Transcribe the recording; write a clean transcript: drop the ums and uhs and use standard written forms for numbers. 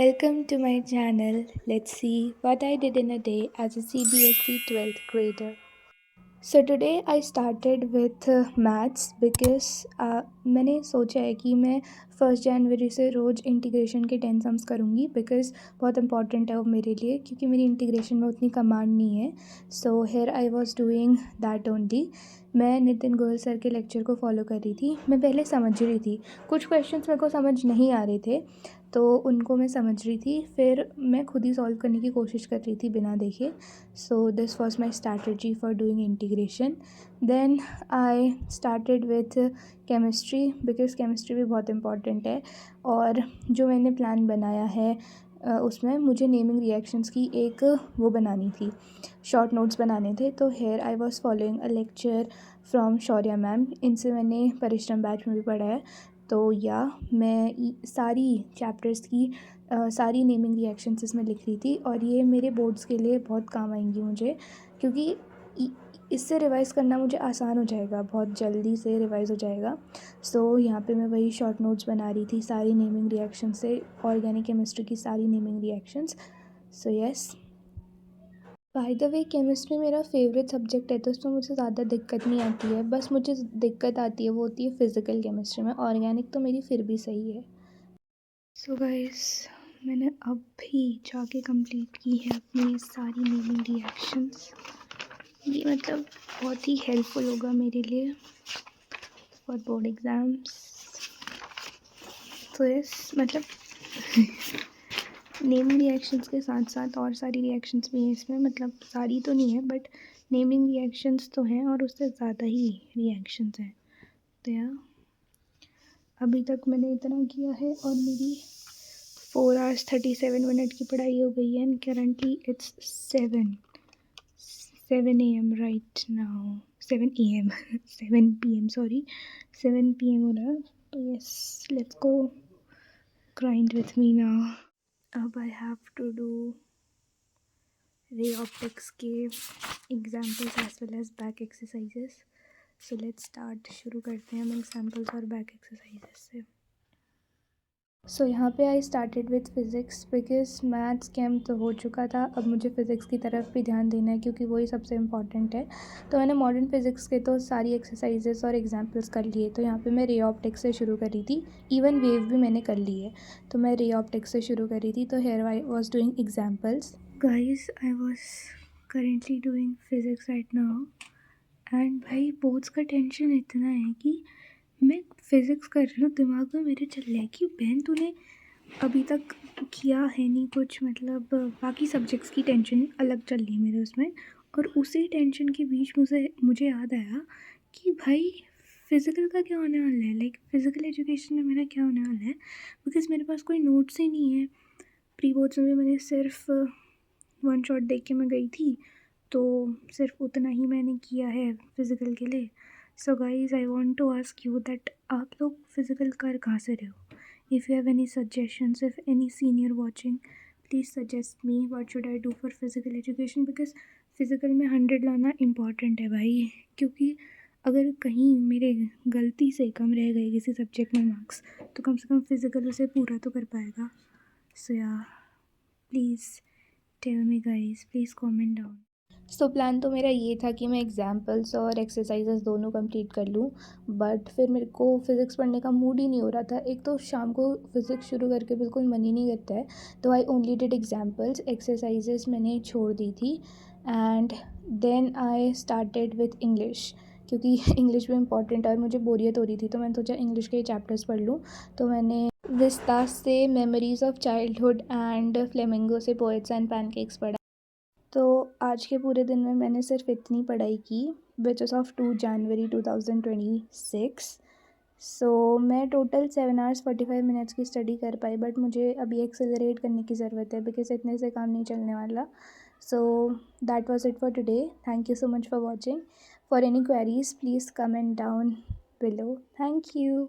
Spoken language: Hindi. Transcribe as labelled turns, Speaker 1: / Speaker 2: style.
Speaker 1: Welcome to my channel. Let's see what I did in a day as a CBSE 12th grader. So today I started with maths because मैंने सोचा है कि मैं 1 जनवरी से रोज़ इंटीग्रेशन के 10 सम्स करूँगी बिकॉज़ बहुत इंपॉर्टेंट है वो मेरे लिए क्योंकि मेरी इंटीग्रेशन में उतनी कमांड नहीं है. So here I was doing that only. मैं नितिन गोयल सर के लेक्चर को फॉलो कर रही थी. मैं पहले समझ रही थी, कुछ क्वेश्चंस मेरे को समझ नहीं आ रहे थे तो उनको मैं समझ रही थी, फिर मैं खुद ही सॉल्व करने की कोशिश कर रही थी बिना देखे. So this was my strategy for doing integration. Then I started with chemistry because chemistry भी बहुत important है. और जो मैंने प्लान बनाया है उसमें मुझे नेमिंग रिएक्शंस की एक वो बनानी थी, शॉर्ट नोट्स बनाने थे. तो here I was following a lecture from Shaurya ma'am. इनसे मैंने परिश्रम बैच में भी पढ़ा है. तो या मैं सारी चैप्टर्स की सारी नेमिंग रिएक्शंस इसमें लिख रही थी और ये मेरे बोर्ड्स के लिए बहुत काम आएंगी मुझे, क्योंकि इससे रिवाइज़ करना मुझे आसान हो जाएगा, बहुत जल्दी से रिवाइज़ हो जाएगा. सो यहाँ पे मैं वही शॉर्ट नोट्स बना रही थी सारी नेमिंग रिएक्शन से, ऑर्गेनिक केमिस्ट्री की सारी naming reactions. So yes, by the way chemistry मेरा फेवरेट सब्जेक्ट है तो उसमें मुझे ज़्यादा दिक्कत नहीं आती है. बस मुझे दिक्कत आती है वो होती है फ़िज़िकल केमिस्ट्री में. ऑर्गेनिक तो मेरी फिर भी सही है. सो गाइस, मैंने अभी जाके कंप्लीट की है अपनी सारी नेमिंग रिएक्शंस. ये मतलब बहुत ही हेल्पफुल होगा मेरे लिए फॉर बोर्ड एग्ज़ाम्स. तो यस, मतलब नेमिंग रिएक्शंस के साथ साथ और सारी रिएक्शंस भी हैं इसमें, मतलब सारी तो नहीं है बट नेमिंग रिएक्शंस तो हैं और उससे ज़्यादा ही रिएक्शंस हैं. तो यार अभी तक मैंने इतना किया है और मेरी 4 hours 37 minute की पढ़ाई हो गई है. And currently it's 7 AM right now. 7 AM 7 PM sorry, 7 PM हो रहा है. तो yes, let's go grind with me now. अब I have to do ray optics के examples as well as back exercises. So let's start. शुरू करते हैं हम एग्जाम्पल्स और बैक एक्सरसाइजेस से. सो यहाँ पे I started with physics because maths came तो हो चुका था. अब मुझे फ़िज़िक्स की तरफ भी ध्यान देना है क्योंकि वही सबसे इम्पॉर्टेंट है. तो मैंने मॉडर्न फ़िज़िक्स के तो सारी एक्सरसाइजेस और एग्जांपल्स कर लिए. तो यहाँ पे मैं रे ऑप्टिक्स से शुरू करी थी. इवन वेव भी मैंने कर ली है. तो मैं रे ऑप्टिक्स से शुरू करी थी. तो here I was doing examples. Guys, I was currently doing physics right now. And भाई बोर्ड्स का टेंशन इतना है कि मैं फ़िज़िक्स कर रही हूँ, दिमाग में मेरे चल रहा है कि बहन तूने अभी तक किया है नहीं कुछ, मतलब बाकी सब्जेक्ट्स की टेंशन अलग चल रही है मेरे उसमें. और उसी टेंशन के बीच मुझे याद आया कि भाई फ़िज़िकल का क्या होने वाला है, लाइक फ़िज़िकल एजुकेशन में मेरा क्या होने वाला है. बिकॉज़ मेरे पास कोई नोट्स ही नहीं है. प्री बोर्ड्स में भी मैंने सिर्फ वन शॉट देख के मैं गई थी, तो सिर्फ उतना ही मैंने किया है फ़िज़िकल के लिए. So guys, I want to ask you that आप लोग फ़िज़िकल कर कहाँ से रहे हो? If you have any suggestions, if any senior watching, please suggest me what should I do for physical education, because physical में 100 लाना इम्पॉर्टेंट है भाई. क्योंकि अगर कहीं मेरे गलती से कम रह गए किसी सब्जेक्ट में मार्क्स, तो कम से कम फ़िज़िकल उसे पूरा तो कर पाएगा. So yeah please tell me guys, please comment down. So plan तो मेरा ये था कि मैं एग्जाम्पल्स और एक्सरसाइजेस दोनों कंप्लीट कर लूँ. बट फिर मेरे को फ़िज़िक्स पढ़ने का मूड ही नहीं हो रहा था. एक तो शाम को फ़िज़िक्स शुरू करके बिल्कुल मन ही नहीं करता है. तो I only did examples. Exercises मैंने छोड़ दी थी. And then I started with English क्योंकि इंग्लिश भी इम्पॉर्टेंट है और मुझे बोरियत हो रही थी. तो मैंने सोचा इंग्लिश के चैप्टर्स पढ़ लूँ. तो मैंने विस्तास से memories of childhood and flamingo से पोएट्स एंड पैनकेक्स पढ़ा. तो आज के पूरे दिन में मैंने सिर्फ इतनी पढ़ाई की, विच इज़ ऑफ 2 जनवरी 2026. सो मैं टोटल 7 hours 45 minutes की स्टडी कर पाई. बट मुझे अभी एक्सेलरेट करने की ज़रूरत है बिकॉज इतने से काम नहीं चलने वाला. So that was it for today. Thank you so much for watching. For any queries please comment down below. Thank you.